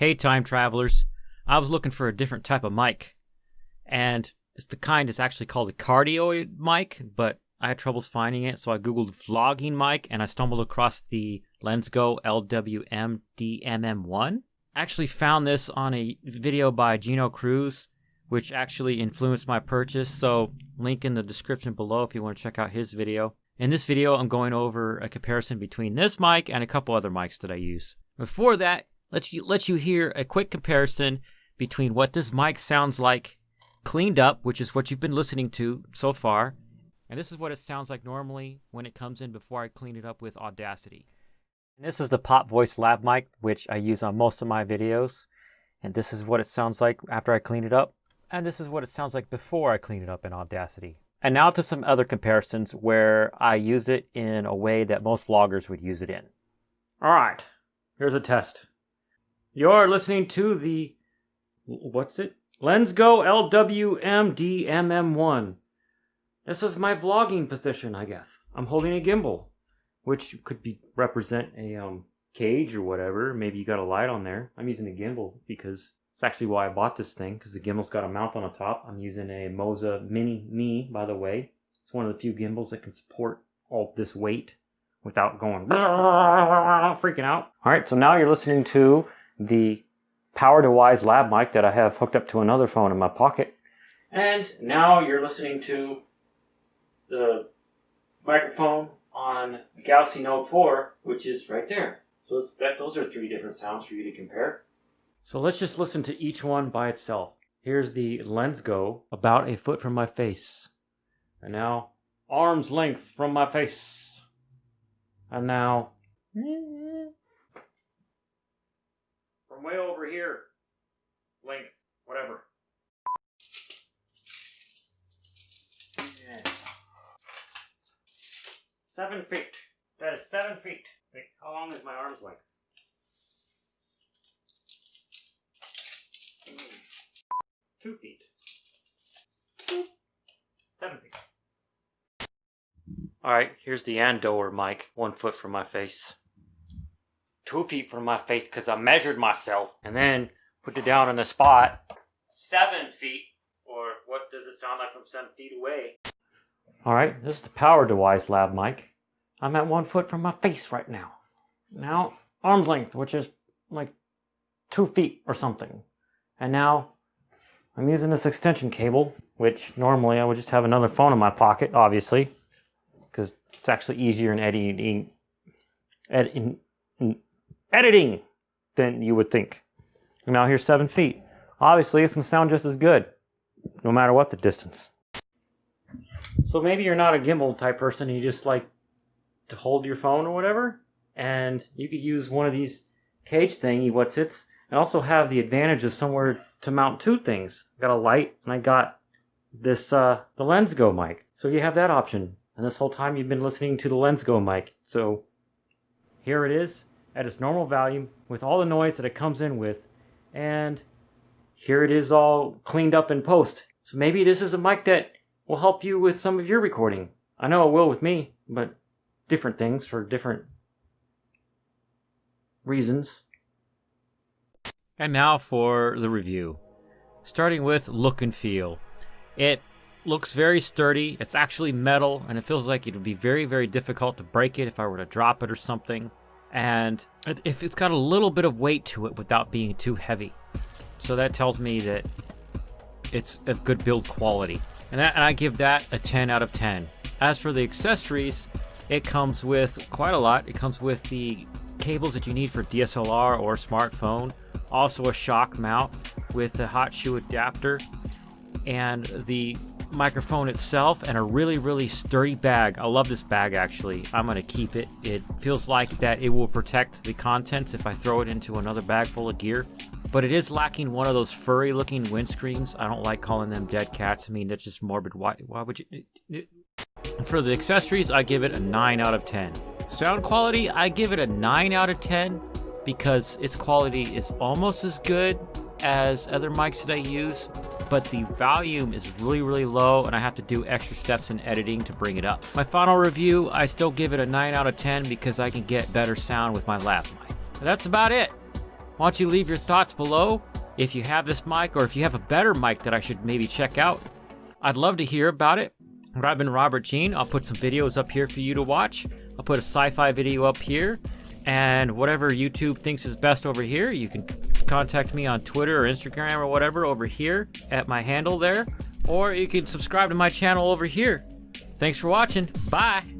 Hey time travelers, I was looking for a different type of mic, and it's the kind that's actually called a cardioid mic, but I had troubles finding it, so I googled vlogging mic and I stumbled across the LENSGO LWM DMM1. I actually found this on a video by Gino Cruz, which actually influenced my purchase, so link in the description below if you want to check out his video. In this video, I'm going over a comparison between this mic and a couple other mics that I use. Before that, let you hear a quick comparison between what this mic sounds like cleaned up, which is what you've been listening to so far, and this is what it sounds like normally when it comes in before I clean it up with Audacity. And this is the PowerDeWise Lav Mic, which I use on most of my videos, and this is what it sounds like after I clean it up, and this is what it sounds like before I clean it up in Audacity. And now to some other comparisons where I use it in a way that most vloggers would use it in. Alright, here's a test. You're listening to the, what's it? LENSGO LWM DMM1. This is my vlogging position, I guess. I'm holding a gimbal, which could represent a cage or whatever. Maybe you got a light on there. I'm using a gimbal because it's actually why I bought this thing, because the gimbal's got a mount on the top. I'm using a Moza Mini Me, by the way. It's one of the few gimbals that can support all this weight without going freaking out. Alright, so now you're listening to the PowerDeWise Lav Mic that I have hooked up to another phone in my pocket. And now you're listening to the microphone on the Galaxy Note 4, which is right there. So those are three different sounds for you to compare. So let's just listen to each one by itself. Here's the LENSGO, about a foot from my face. And now, arm's length from my face. And now, from way over here, length, whatever. Yeah. 7 feet. That is 7 feet. Wait, how long is my arm's length? 2 feet. 7 feet. Alright, here's the Andoer mic, 1 foot from my face. 2 feet from my face because I measured myself and then put it down on the spot. 7 feet, or what does it sound like from 7 feet away? Alright, this is the PowerDeWise Lav Mic. I'm at 1 foot from my face right now. Now, arm's length, which is like 2 feet or something. And now, I'm using this extension cable, which normally I would just have another phone in my pocket, obviously, because it's actually easier in editing than you would think. And now here's 7 feet. Obviously, it's going to sound just as good, no matter what the distance. So maybe you're not a gimbal type person and you just like to hold your phone or whatever, and you could use one of these cage thingy what's-its, and also have the advantage of somewhere to mount two things. I got a light and I got this the LENSGO mic. So you have that option. And this whole time you've been listening to the LENSGO mic. So here it is at its normal volume with all the noise that it comes in with. And here it is all cleaned up in post. So maybe this is a mic that will help you with some of your recording. I know it will with me, but different things for different reasons. And now for the review. Starting with look and feel. It looks very sturdy. It's actually metal, and it feels like it would be very, very difficult to break it if I were to drop it or something. And if it's got a little bit of weight to it without being too heavy. So that tells me that it's of good build quality. And I give that a 10 out of 10. As for the accessories, it comes with quite a lot. It comes with the cables that you need for DSLR or smartphone. Also a shock mount with a hot shoe adapter. And the microphone itself, and a really, really sturdy bag. I love this bag, actually. I'm going to keep it. It feels like that it will protect the contents if I throw it into another bag full of gear. But it is lacking one of those furry looking windscreens. I don't like calling them dead cats. I mean, that's just morbid. Why would you? For the accessories, I give it a 9 out of 10. Sound quality, I give it a 9 out of 10 because its quality is almost as good as other mics that I use, but the volume is really, really low and I have to do extra steps in editing to bring it up. My final review, I still give it a 9 out of 10 because I can get better sound with my lav mic. That's about it. Why don't you leave your thoughts below if you have this mic or if you have a better mic that I should maybe check out. I'd love to hear about it. I've been Robert Gene. I'll put some videos up here for you to watch. I'll put a sci-fi video up here. And whatever YouTube thinks is best over here, you can contact me on Twitter or Instagram or whatever over here at my handle there. Or you can subscribe to my channel over here. Thanks for watching. Bye.